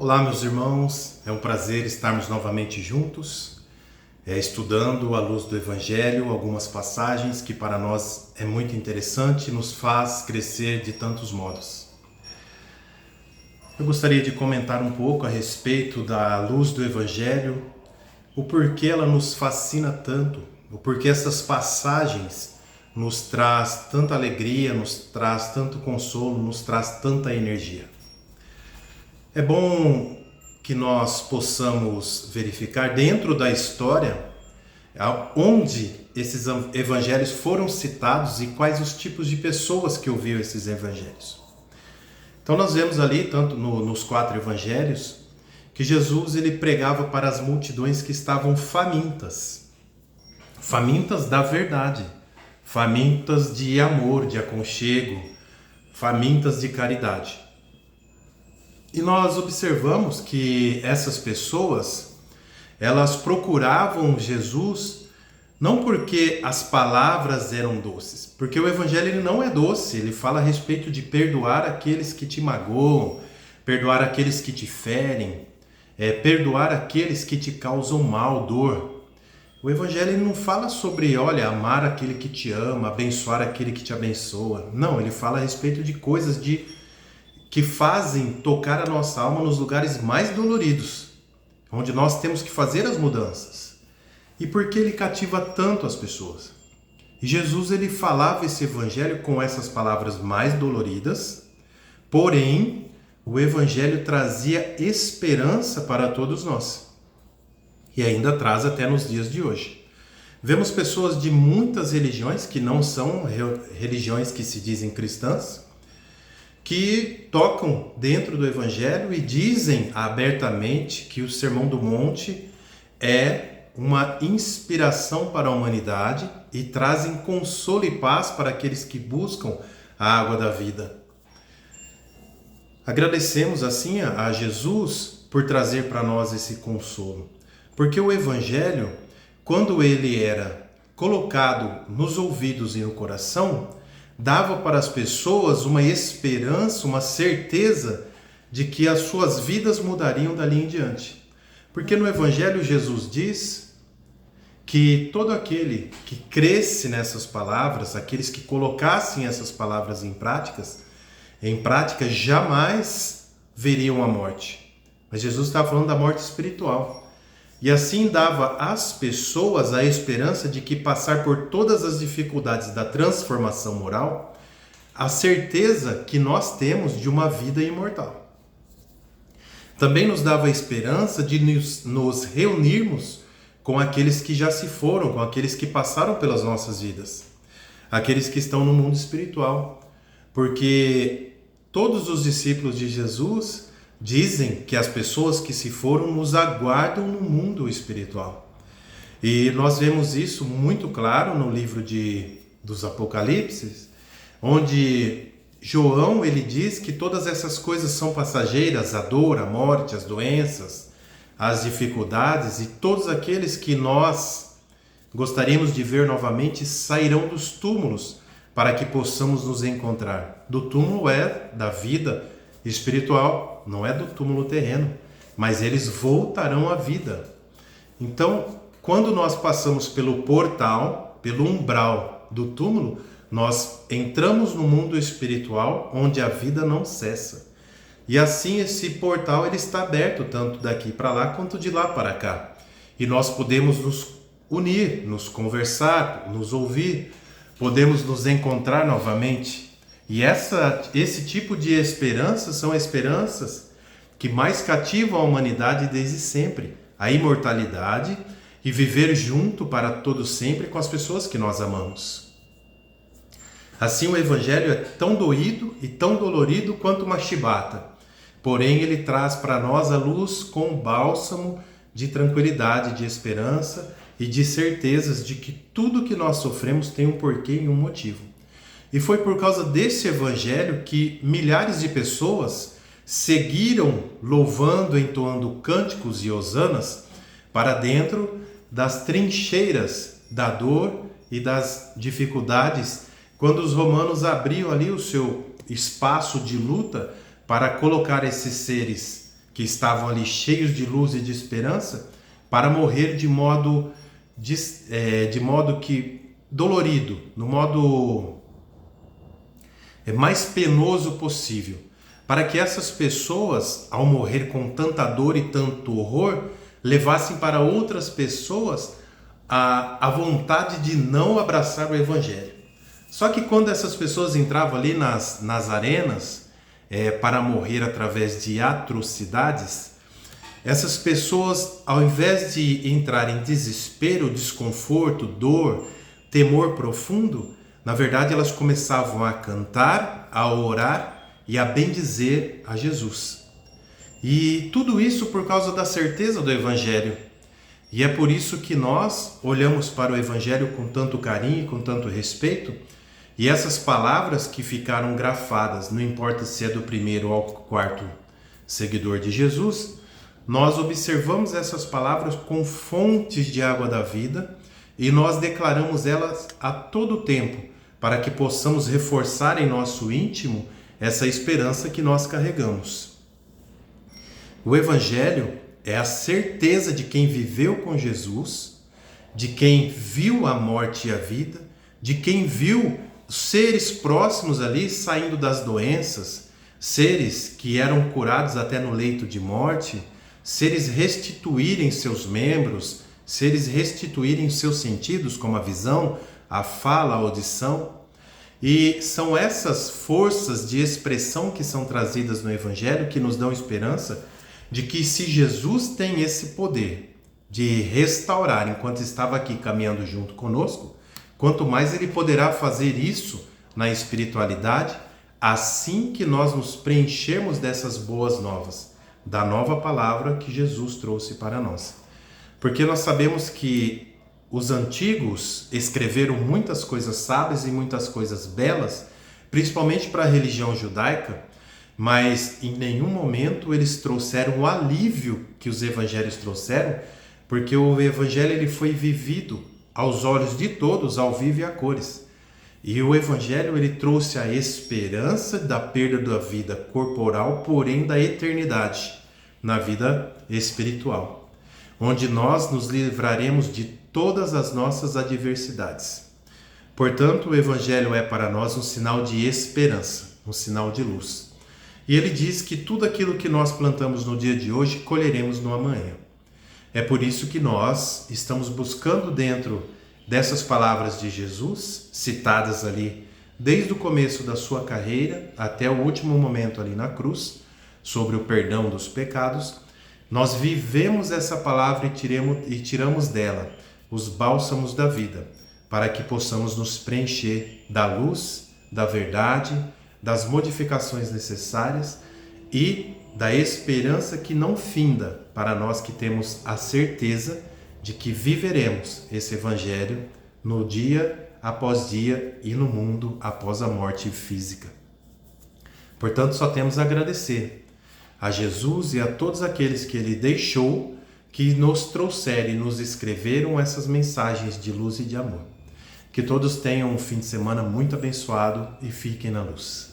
Olá, meus irmãos, é um prazer estarmos novamente juntos, estudando à luz do Evangelho algumas passagens que para nós é muito interessante e nos faz crescer de tantos modos. Eu gostaria de comentar um pouco a respeito da luz do Evangelho, o porquê ela nos fascina tanto, o porquê essas passagens nos traz tanta alegria, nos traz tanto consolo, nos traz tanta energia. É bom que nós possamos verificar dentro da história onde esses evangelhos foram citados e quais os tipos de pessoas que ouviram esses evangelhos. Então nós vemos ali, tanto nos 4 evangelhos, que Jesus ele pregava para as multidões que estavam famintas da verdade, famintas de amor, de aconchego, famintas de caridade. E nós observamos que essas pessoas, elas procuravam Jesus não porque as palavras eram doces, porque o evangelho ele não é doce, ele fala a respeito de perdoar aqueles que te magoam, perdoar aqueles que te ferem, perdoar aqueles que te causam mal, dor. O evangelho ele não fala sobre, amar aquele que te ama, abençoar aquele que te abençoa. Não, ele fala a respeito de coisas que fazem tocar a nossa alma nos lugares mais doloridos, onde nós temos que fazer as mudanças. E por que ele cativa tanto as pessoas? E Jesus ele falava esse evangelho com essas palavras mais doloridas, porém o evangelho trazia esperança para todos nós. E ainda traz até nos dias de hoje. Vemos pessoas de muitas religiões que não são religiões que se dizem cristãs, que tocam dentro do Evangelho e dizem abertamente que o Sermão do Monte é uma inspiração para a humanidade e trazem consolo e paz para aqueles que buscam a água da vida. Agradecemos assim a Jesus por trazer para nós esse consolo, porque o Evangelho, quando ele era colocado nos ouvidos e no coração, dava para as pessoas uma esperança, uma certeza de que as suas vidas mudariam dali em diante. Porque no Evangelho Jesus diz que todo aquele que cresce nessas palavras, aqueles que colocassem essas palavras em prática jamais veriam a morte. Mas Jesus estava falando da morte espiritual. E assim dava às pessoas a esperança de que passar por todas as dificuldades da transformação moral, a certeza que nós temos de uma vida imortal. Também nos dava a esperança de nos reunirmos com aqueles que já se foram, com aqueles que passaram pelas nossas vidas, aqueles que estão no mundo espiritual, porque todos os discípulos de Jesus dizem que as pessoas que se foram nos aguardam no mundo espiritual. E nós vemos isso muito claro no livro dos Apocalipses, onde João ele diz que todas essas coisas são passageiras, a dor, a morte, as doenças, as dificuldades, e todos aqueles que nós gostaríamos de ver novamente sairão dos túmulos para que possamos nos encontrar. Do túmulo é da vida espiritual, não é do túmulo terreno, mas eles voltarão à vida. Então, quando nós passamos pelo portal, pelo umbral do túmulo, nós entramos no mundo espiritual onde a vida não cessa. E assim esse portal ele está aberto tanto daqui para lá quanto de lá para cá. E nós podemos nos unir, nos conversar, nos ouvir, podemos nos encontrar novamente. E esse tipo de esperança são esperanças que mais cativam a humanidade desde sempre. A imortalidade e viver junto para todo sempre com as pessoas que nós amamos. Assim o Evangelho é tão doído e tão dolorido quanto uma chibata. Porém ele traz para nós a luz com bálsamo de tranquilidade, de esperança e de certezas de que tudo que nós sofremos tem um porquê e um motivo. E foi por causa desse evangelho que milhares de pessoas seguiram louvando, entoando cânticos e hosanas para dentro das trincheiras da dor e das dificuldades, quando os romanos abriam ali o seu espaço de luta para colocar esses seres que estavam ali cheios de luz e de esperança, para morrer de modo que dolorido, no modo mais penoso possível, para que essas pessoas, ao morrer com tanta dor e tanto horror, levassem para outras pessoas a vontade de não abraçar o Evangelho. Só que quando essas pessoas entravam ali nas arenas para morrer através de atrocidades, essas pessoas, ao invés de entrar em desespero, desconforto, dor, temor profundo, na verdade elas começavam a cantar, a orar e a bendizer a Jesus. E tudo isso por causa da certeza do Evangelho. E é por isso que nós olhamos para o Evangelho com tanto carinho e com tanto respeito, e essas palavras que ficaram grafadas, não importa se é do primeiro ou quarto seguidor de Jesus, nós observamos essas palavras com fontes de água da vida e nós declaramos elas a todo tempo, para que possamos reforçar em nosso íntimo essa esperança que nós carregamos. O Evangelho é a certeza de quem viveu com Jesus, de quem viu a morte e a vida, de quem viu seres próximos ali saindo das doenças, seres que eram curados até no leito de morte, seres restituírem seus membros, seres restituírem seus sentidos, como a visão, a fala, a audição. E são essas forças de expressão que são trazidas no Evangelho que nos dão esperança de que se Jesus tem esse poder de restaurar enquanto estava aqui caminhando junto conosco, quanto mais ele poderá fazer isso na espiritualidade, assim que nós nos preenchermos dessas boas novas, da nova palavra que Jesus trouxe para nós. Porque nós sabemos que os antigos escreveram muitas coisas sábias e muitas coisas belas, principalmente para a religião judaica, mas em nenhum momento eles trouxeram o alívio que os evangelhos trouxeram, porque o evangelho ele foi vivido aos olhos de todos, ao vivo e a cores. E o Evangelho ele trouxe a esperança da perda da vida corporal, porém da eternidade na vida espiritual, onde nós nos livraremos de todas as nossas adversidades. Portanto, o Evangelho é para nós um sinal de esperança, um sinal de luz. E ele diz que tudo aquilo que nós plantamos no dia de hoje, colheremos no amanhã. É por isso que nós estamos buscando dentro dessas palavras de Jesus, citadas ali desde o começo da sua carreira até o último momento ali na cruz, sobre o perdão dos pecados, nós vivemos essa palavra e tiramos dela os bálsamos da vida, para que possamos nos preencher da luz, da verdade, das modificações necessárias e da esperança que não finda para nós que temos a certeza de que viveremos esse Evangelho no dia após dia e no mundo após a morte física. Portanto, só temos a agradecer a Jesus e a todos aqueles que Ele deixou, que nos trouxeram e nos escreveram essas mensagens de luz e de amor. Que todos tenham um fim de semana muito abençoado e fiquem na luz.